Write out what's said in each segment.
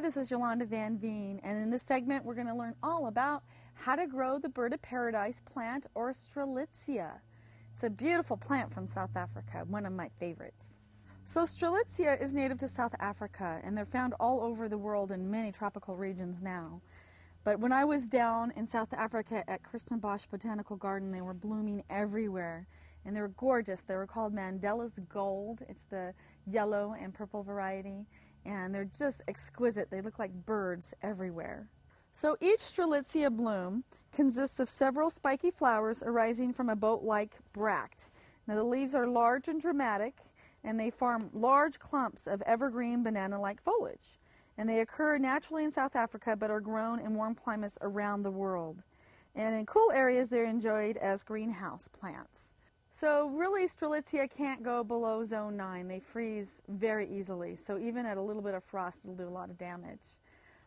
Hi, this is Yolanda Van Veen, and in this segment we're going to learn all about how to grow the bird of paradise plant, or Strelitzia. It's a beautiful plant from South Africa, one of my favorites. So Strelitzia is native to South Africa, and they're found all over the world in many tropical regions now. But when I was down in South Africa at Kirstenbosch Botanical Garden, they were blooming everywhere, and they were gorgeous. They were called Mandela's Gold. It's the yellow and purple variety, and they're just exquisite. They look like birds everywhere. So each Strelitzia bloom consists of several spiky flowers arising from a boat-like bract. Now the leaves are large and dramatic, and they form large clumps of evergreen banana-like foliage. And they occur naturally in South Africa, but are grown in warm climates around the world. And in cool areas, they're enjoyed as greenhouse plants. So really, Strelitzia can't go below zone 9. They freeze very easily. So even at a little bit of frost, it'll do a lot of damage.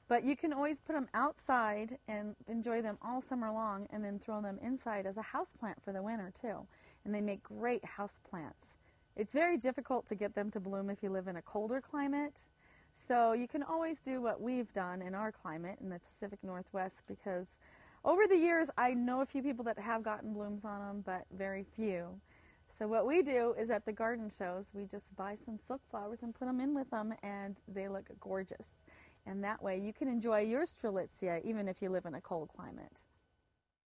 But you can always put them outside and enjoy them all summer long, and then throw them inside as a houseplant for the winter too. And they make great houseplants. It's very difficult to get them to bloom if you live in a colder climate. So you can always do what we've done in our climate in the Pacific Northwest, because over the years I know a few people that have gotten blooms on them, but very few. So what we do is at the garden shows, we just buy some silk flowers and put them in with them, and they look gorgeous. And that way you can enjoy your Strelitzia even if you live in a cold climate.